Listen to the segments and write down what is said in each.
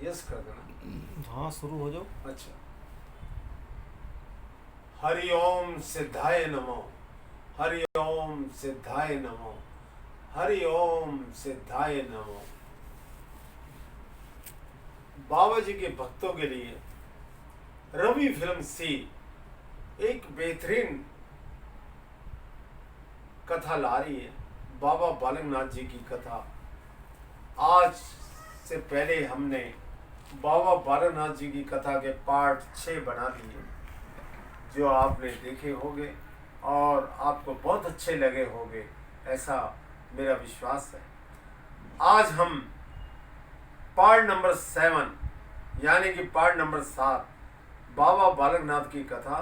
Yes कर देना। हाँ शुरू हो जाओ। अच्छा। हरि ओम सिद्धाय नमो, हरि ओम सिद्धाय नमो, हरि ओम सिद्धाय नमो। बाबा जी के भक्तों के लिए रवि फिल्म सी एक बेहतरीन कथा ला रही है। बाबा बालकनाथ जी की कथा। आज से पहले हमने बाबा बालकनाथ जी की कथा के पार्ट 6 बना दिए, जो आपने देखे होंगे और आपको बहुत अच्छे लगे होंगे, ऐसा मेरा विश्वास है। आज हम पार्ट नंबर 7 यानी कि पार्ट नंबर 7 बाबा बालकनाथ की कथा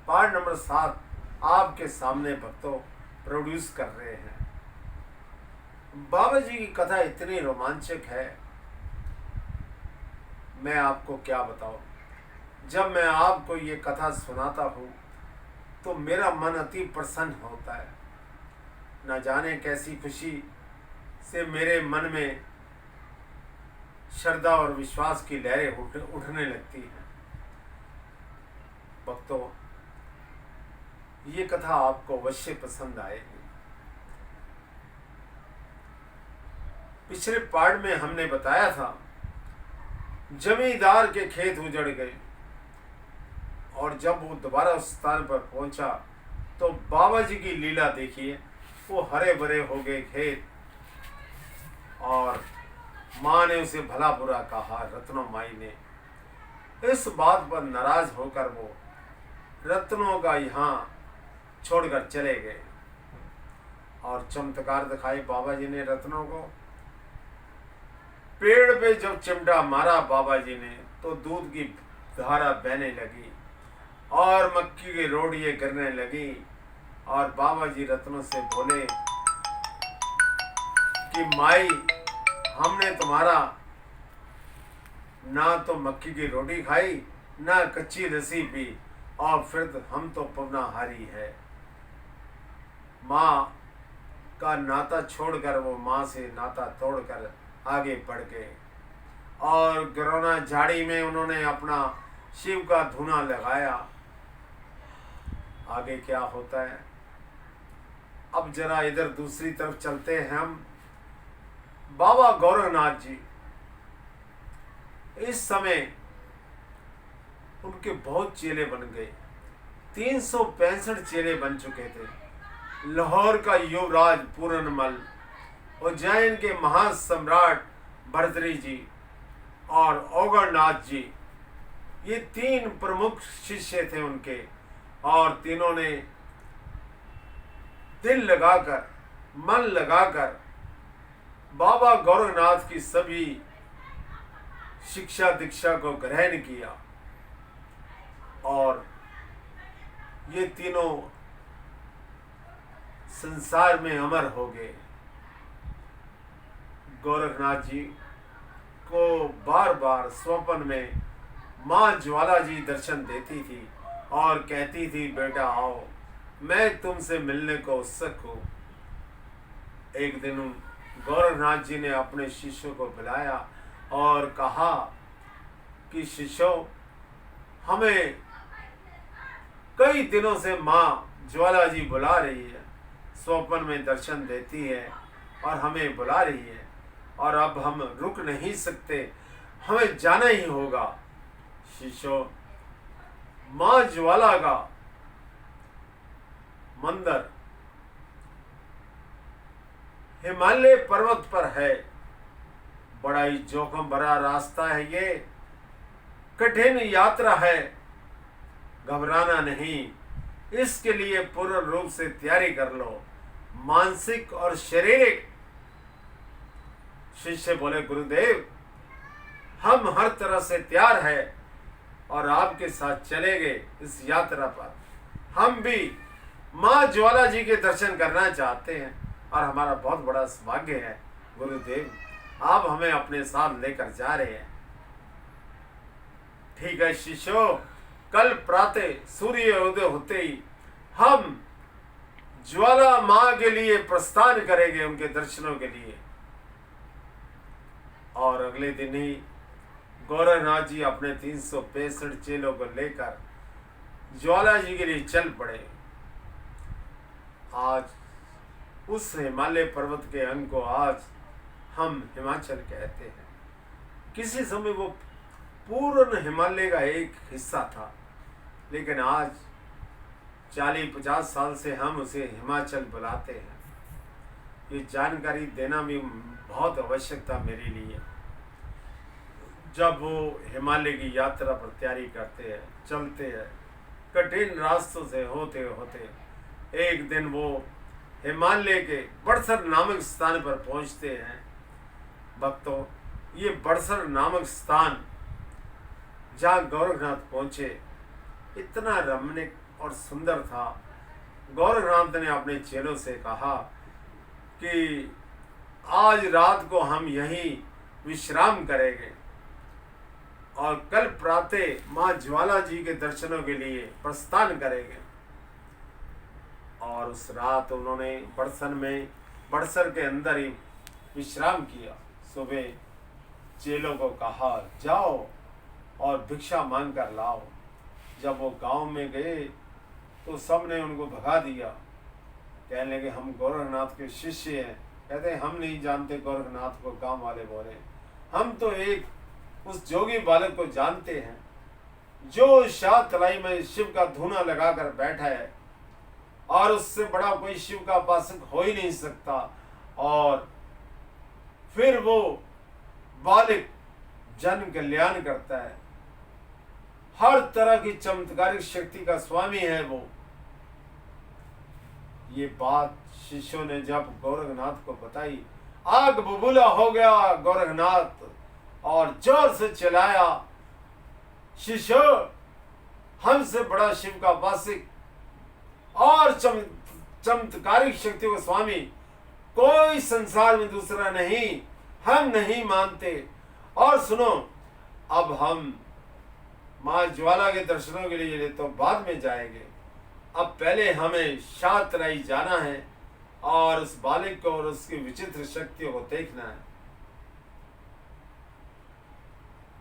पार्ट नंबर 7 आपके सामने भक्तों प्रोड्यूस कर रहे हैं। बाबा जी की कथा इतनी रोमांचक है, मैं आपको क्या बताऊं। जब मैं आपको ये कथा सुनाता हूँ तो मेरा मन अति प्रसन्न होता है। न जाने कैसी खुशी से मेरे मन में श्रद्धा और विश्वास की लहरें उठने लगती हैं। भक्तों, ये कथा आपको अवश्य पसंद आएगी। पिछले पार्ट में हमने बताया था जमींदार के खेत उजड़ गए और जब वो दोबारा उस स्थान पर पहुंचा तो बाबा जी की लीला देखिए। वो हरे भरे हो गए खेत और माँ ने उसे भला बुरा कहा। रत्नो माई ने इस बात पर नाराज होकर वो रत्नों का यहाँ छोड़कर चले गए और चमत्कार दिखाए बाबा जी ने रत्नों को। पेड़ पे जब चिमटा मारा बाबा जी ने तो दूध की धारा बहने लगी और मक्की की रोटियां गिरने लगी और बाबा जी रत्नों से बोले कि माई, हमने तुम्हारा ना तो मक्की की रोटी खाई ना कच्ची लस्सी पी और फिर हम तो पवनाहारी है। माँ का नाता छोड़कर वो माँ से नाता तोड़कर आगे बढ़ गए और कोरोना झाड़ी में उन्होंने अपना शिव का धुना लगाया। आगे क्या होता है, अब जरा इधर दूसरी तरफ चलते हैं हम। बाबा गोरखनाथ जी इस समय उनके बहुत चेले बन गए। 365 चेले बन चुके थे। लाहौर का युवराज पूरनमल, उज्जैन के महासम्राट भरतरी जी और ओगरनाथ जी, ये 3 प्रमुख शिष्य थे उनके। और तीनों ने दिल लगाकर मन लगाकर बाबा गोरखनाथ की सभी शिक्षा दीक्षा को ग्रहण किया और ये तीनों संसार में अमर हो गए। गोरखनाथ जी को बार बार स्वप्न में माँ ज्वाला जी दर्शन देती थी और कहती थी, बेटा आओ, मैं तुमसे मिलने को उत्सुक हूँ। एक दिन गोरखनाथ जी ने अपने शिष्यों को बुलाया और कहा कि शिष्यों, हमें कई दिनों से माँ ज्वाला जी बुला रही है, स्वप्न में दर्शन देती है और हमें बुला रही है और अब हम रुक नहीं सकते, हमें जाना ही होगा। शिष्यों, माँ ज्वाला का मंदिर हिमालय पर्वत पर है। बड़ा ही जोखिम भरा रास्ता है, ये कठिन यात्रा है। घबराना नहीं, इसके लिए पूर्ण रूप से तैयारी कर लो, मानसिक और शारीरिक। शिष्य बोले, गुरुदेव, हम हर तरह से तैयार है और आपके साथ चलेंगे इस यात्रा पर। हम भी माँ ज्वाला जी के दर्शन करना चाहते हैं और हमारा बहुत बड़ा सौभाग्य है गुरुदेव, आप हमें अपने साथ लेकर जा रहे हैं। ठीक है शिष्यों, कल प्रातः सूर्य उदय होते ही हम ज्वाला माँ के लिए प्रस्थान करेंगे, उनके दर्शनों के लिए। और अगले दिन ही गोरखनाथ जी अपने 365 चेलों को लेकर ज्वाला जी के लिए चल पड़े। आज उस हिमालय पर्वत के अंग को आज हम हिमाचल कहते हैं। किसी समय वो पूर्ण हिमालय का एक हिस्सा था, लेकिन आज 40-50 साल से हम उसे हिमाचल बुलाते हैं। ये जानकारी देना भी बहुत आवश्यकता मेरे लिए। जब वो हिमालय की यात्रा पर तैयारी करते हैं, चलते हैं, कठिन रास्तों से होते होते एक दिन वो हिमालय के बड़सर नामक स्थान पर पहुंचते हैं। भक्तों, ये बड़सर नामक स्थान जहाँ गोरखनाथ पहुंचे इतना रमणीक और सुंदर था। गोरखनाथ ने अपने चेलों से कहा कि आज रात को हम यहीं विश्राम करेंगे और कल प्रातः माँ ज्वाला जी के दर्शनों के लिए प्रस्थान करेंगे। और उस रात उन्होंने बड़सर के अंदर ही विश्राम किया। सुबह चेलों को कहा जाओ और भिक्षा मांग कर लाओ। जब वो गांव में गए तो सब ने उनको भगा दिया। कहने लगे हम गोरखनाथ के शिष्य हैं। कहते हम नहीं जानते गोरखनाथ को। गांव वाले बोले हम तो एक उस जोगी बालक को जानते हैं जो शाह तलाई में शिव का धूना लगाकर बैठा है और उससे बड़ा कोई शिव का उपासक हो ही नहीं सकता। और फिर वो बालक जन कल्याण करता है, हर तरह की चमत्कारिक शक्ति का स्वामी है वो। ये बात शिष्यों ने जब गोरखनाथ को बताई, आग बबूला हो गया गोरखनाथ और जोर से चिल्लाया, शिष्य हमसे बड़ा शिव का उपासक और चमत्कारिक शक्ति का स्वामी कोई संसार में दूसरा नहीं, हम नहीं मानते। और सुनो, अब हम माँ ज्वाला के दर्शनों के लिए तो बाद में जाएंगे, अब पहले हमें शाहतराई जाना है और उस बालक को और उसकी विचित्र शक्तियों को देखना है।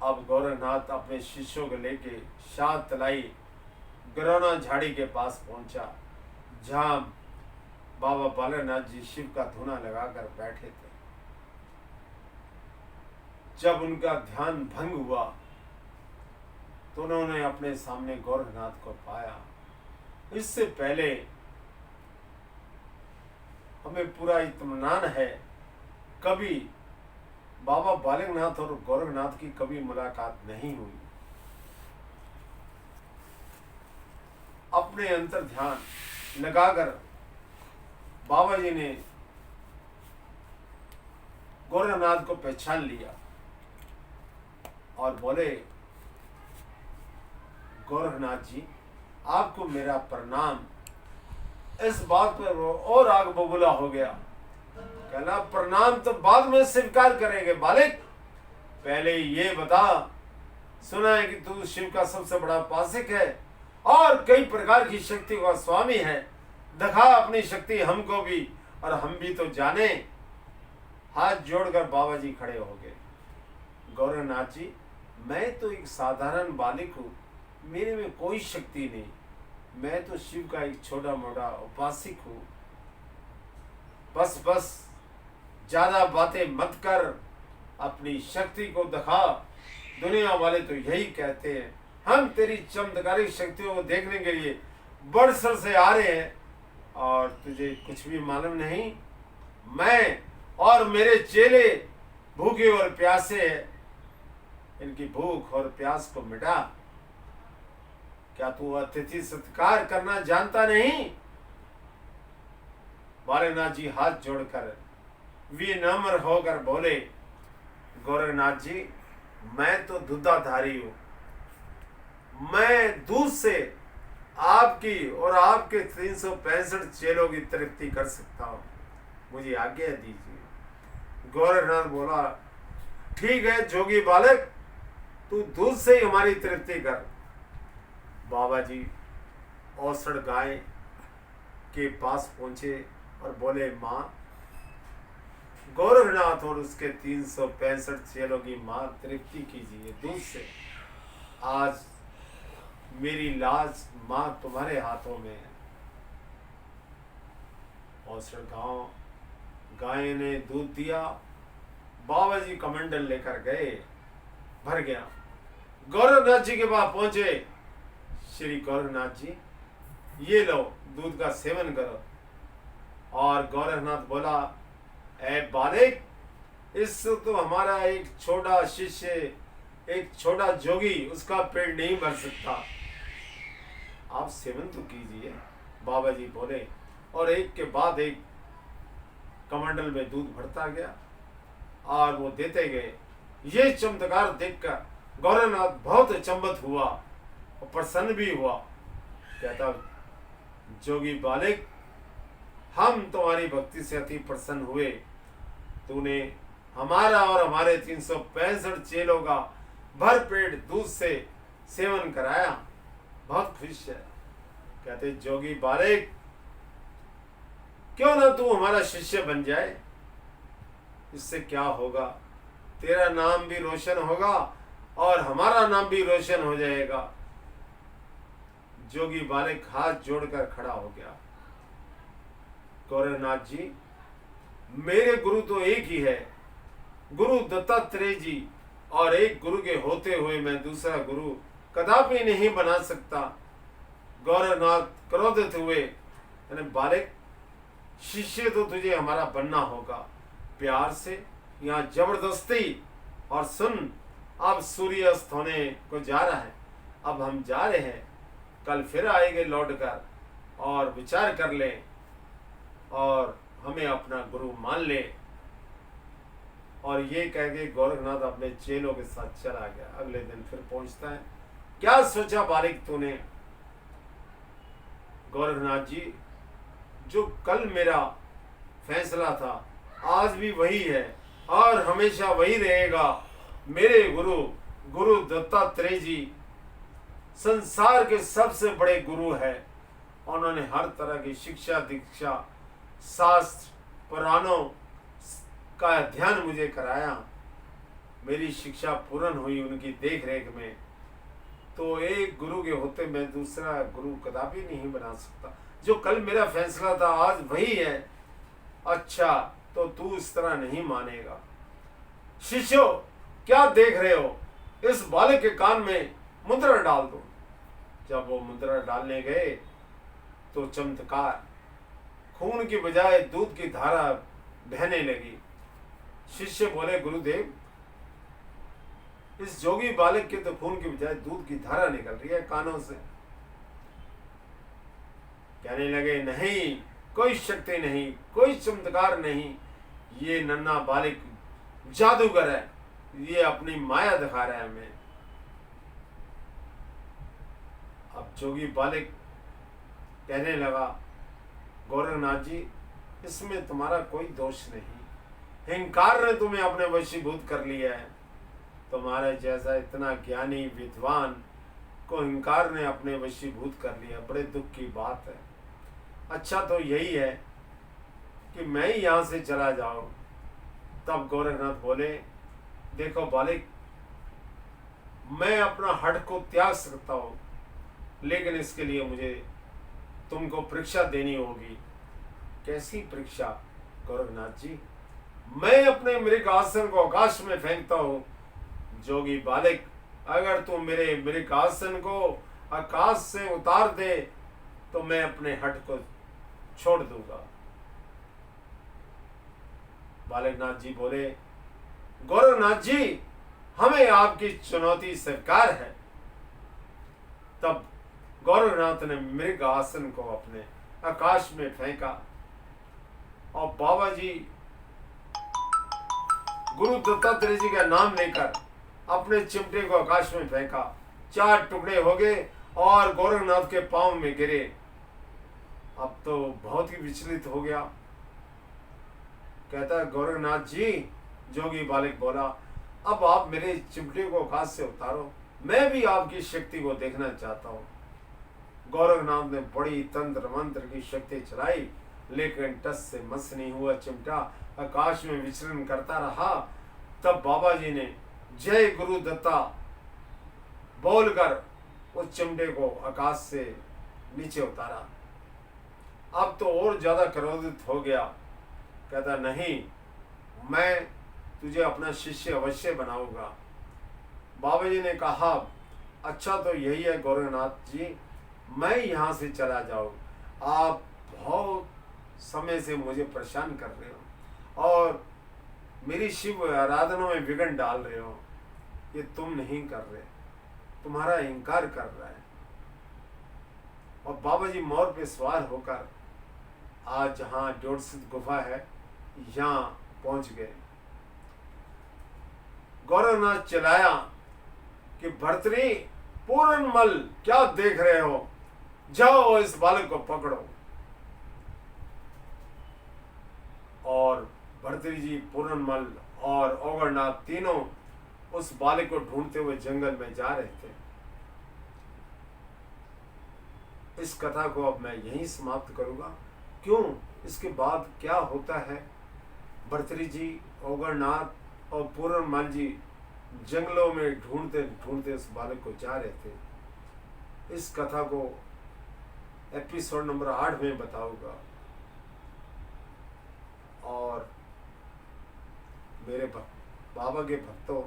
अब गोरखनाथ अपने शिष्यों को लेके शाहतलाई गरौना झाड़ी के पास पहुंचा, जहां बाबा बालानाथ जी शिव का धूना लगाकर बैठे थे। जब उनका ध्यान भंग हुआ तो उन्होंने अपने सामने गोरखनाथ को पाया। इससे पहले हमें पूरा इत्मीनान है, कभी बाबा बालकनाथ और गोरखनाथ की कभी मुलाकात नहीं हुई। अपने अंतर ध्यान लगाकर बाबा जी ने गोरखनाथ को पहचान लिया और बोले, गोरखनाथ जी आपको मेरा प्रणाम। इस बात पर वो और आग बबूला हो गया। कहना प्रणाम तो बाद में स्वीकार करेंगे बालक, पहले ये बता, सुना है कि तू शिव का सबसे बड़ा उपासक है और कई प्रकार की शक्ति का स्वामी है, दिखा अपनी शक्ति हमको भी और हम भी तो जाने। हाथ जोड़कर बाबा जी खड़े हो गए। गोरखनाथ जी मैं तो एक साधारण बालक हूँ, मेरे में कोई शक्ति नहीं, मैं तो शिव का एक छोटा मोटा उपासक हूँ। बस ज्यादा बातें मत कर, अपनी शक्ति को दिखा। दुनिया वाले तो यही कहते हैं, हम तेरी चमत्कारिक शक्तियों को देखने के लिए बड़सर से आ रहे हैं और तुझे कुछ भी मालूम नहीं। मैं और मेरे चेले भूखे और प्यासे हैं, इनकी भूख और प्यास को मिटा। क्या तू अतिथि सत्कार करना जानता नहीं? बालानाथ जी हाथ जोड़कर विनम्र होकर बोले, गोरखनाथ जी मैं तो दूधाधारी हूं, मैं दूध से आपकी और आपके 365 चेलों की तृप्ति कर सकता हूं, मुझे आज्ञा दीजिए। गोरखनाथ बोला, ठीक है जोगी बालक, तू दूध से ही हमारी तृप्ति कर। बाबा जी औसड़ गाय के पास पहुंचे और बोले, माँ गोरखनाथ और उसके 365 चेलों की मां तृप्ति कीजिए दूध से। आज मेरी लाज मां तुम्हारे हाथों में है। औसर गांव गाय ने दूध दिया। बाबा जी कमंडल लेकर गए, भर गया। गोरखनाथ जी के पास पहुंचे। श्री गोरखनाथ जी, ये लो, दूध का सेवन करो। और गोरखनाथ बोला, ऐ बालिक, इससे तो हमारा एक छोटा शिष्य, एक छोटा जोगी, उसका पेट नहीं भर सकता। आप सेवन तो कीजिए। बाबा जी बोले, और एक के बाद एक कमंडल में दूध भरता गया और वो देते गए। ये चमत्कार देखकर गोरखनाथ बहुत अचंभित हुआ और प्रसन्न भी हुआ। कहता, जोगी बालिक, हम तुम्हारी भक्ति से अति प्रसन्न हुए। तूने हमारा और हमारे 365 चेलों का भर पेट दूध से सेवन कराया, बहुत खुश है। कहते, जोगी बालिक, क्यों ना तू हमारा शिष्य बन जाए। इससे क्या होगा, तेरा नाम भी रोशन होगा और हमारा नाम भी रोशन हो जाएगा। जोगी बालिक हाथ जोड़कर खड़ा हो गया। गोरखनाथ जी, मेरे गुरु तो एक ही है, गुरु दत्तात्रेय जी, और एक गुरु के होते हुए मैं दूसरा गुरु कदापि नहीं बना सकता। गोरखनाथ क्रोधित हुए, यानी बालिक, शिष्य तो तुझे हमारा बनना होगा, प्यार से, यहाँ जबरदस्ती। और सुन, अब सूर्य अस्त होने को जा रहा है, अब हम जा रहे हैं, कल फिर आएंगे लौटकर और विचार कर ले और हमें अपना गुरु मान ले। और ये कह के गोरखनाथ अपने चेलों के साथ चला गया। अगले दिन फिर पहुंचता है। क्या सोचा बालिक तूने? गोरखनाथ जी, जो कल मेरा फैसला था आज भी वही है और हमेशा वही रहेगा। मेरे गुरु गुरु दत्तात्रेय जी संसार के सबसे बड़े गुरु है। उन्होंने हर तरह की शिक्षा दीक्षा, शास्त्र, पुराणों का अध्ययन मुझे कराया। मेरी शिक्षा पूर्ण हुई उनकी देख रेख में। तो एक गुरु के होते मैं दूसरा गुरु कदापि नहीं बना सकता। जो कल मेरा फैसला था आज वही है। अच्छा, तो तू इस तरह नहीं मानेगा। शिष्यों, क्या देख रहे हो? इस बालक के कान में मुद्रा डाल दो। जब वो मुद्रा डालने गए तो चमत्कार, खून की बजाय दूध की धारा बहने लगी। शिष्य बोले, गुरुदेव, इस जोगी बालक के तो खून की बजाय दूध की धारा निकल रही है कानों से। कहने लगे, नहीं, कोई शक्ति नहीं, कोई चमत्कार नहीं, ये नन्हा बालक जादूगर है, ये अपनी माया दिखा रहा है हमें। अब जोगी बालक कहने लगा, गोरखनाथ जी, इसमें तुम्हारा कोई दोष नहीं, अहंकार ने तुम्हें अपने वशीभूत कर लिया है। तुम्हारे जैसा इतना ज्ञानी विद्वान को अहंकार ने अपने वशीभूत कर लिया, बड़े दुख की बात है। अच्छा, तो यही है कि मैं ही यहाँ से चला जाऊं। तब गोरखनाथ बोले, देखो बालिक, मैं अपना हट को त्याग सकता हूँ, लेकिन इसके लिए मुझे तुमको परीक्षा देनी होगी। कैसी परीक्षा? गोरखनाथ जी, मैं अपने मृग आसन को आकाश में फेंकता हूँ। जोगी बालिक, अगर तू मेरे मृग आसन को आकाश से उतार दे तो मैं अपने हट को छोड़ दूंगा। बालकनाथ जी बोले, गोरखनाथ जी, हमें आपकी चुनौती स्वीकार है। तब गोरखनाथ ने मृग आसन को अपने आकाश में फेंका और बाबा जी गुरु दत्तात्रेय जी का नाम लेकर अपने चिमटे को आकाश में फेंका। 4 टुकड़े हो गए और गोरखनाथ के पांव में गिरे। अब तो बहुत ही विचलित हो गया। कहता, गोरखनाथ जी, जोगी बालक बोला, अब आप मेरे चिमटे को आकाश से उतारो, मैं भी आपकी शक्ति को देखना चाहता हूँ। गोरखनाथ ने बड़ी तंत्र मंत्र की शक्ति चलाई, लेकिन टस से मस नहीं हुआ चिमटा। आकाश में विचरण करता रहा। तब बाबा जी ने जय गुरु दत्ता बोलकर उस चिमटे को आकाश से नीचे उतारा। अब तो और ज्यादा क्रोधित हो गया, कहता नहीं, मैं तुझे अपना शिष्य अवश्य बनाऊंगा। बाबा जी ने कहा अच्छा तो यही है गोरखनाथ जी, मैं यहाँ से चला जाऊँ, आप बहुत समय से मुझे परेशान कर रहे हो और मेरी शिव आराधना में विघ्न डाल रहे हो। ये तुम नहीं कर रहे, तुम्हारा इंकार कर रहा है। और बाबा जी मोर पे सवार होकर आज जहाँ जोड़सिद्ध गुफा है यहाँ पहुंच गए। गोरखनाथ चिल्लाया कि भर्तरी पूरनमल, क्या देख रहे हो, जाओ इस बालक को पकड़ो। और भर्तरी जी, पूरनमल और ओगरनाथ तीनों उस बालक को ढूंढते हुए जंगल में जा रहे थे। इस कथा को अब मैं यहीं समाप्त करूंगा। क्यों, इसके बाद क्या होता है? भर्तरी जी, ओगरनाथ और पूरनमल जी जंगलों में ढूंढते ढूंढते उस बालक को जा रहे थे। इस कथा को एपिसोड नंबर 8 में बताऊंगा। और मेरे बाबा के भक्तों,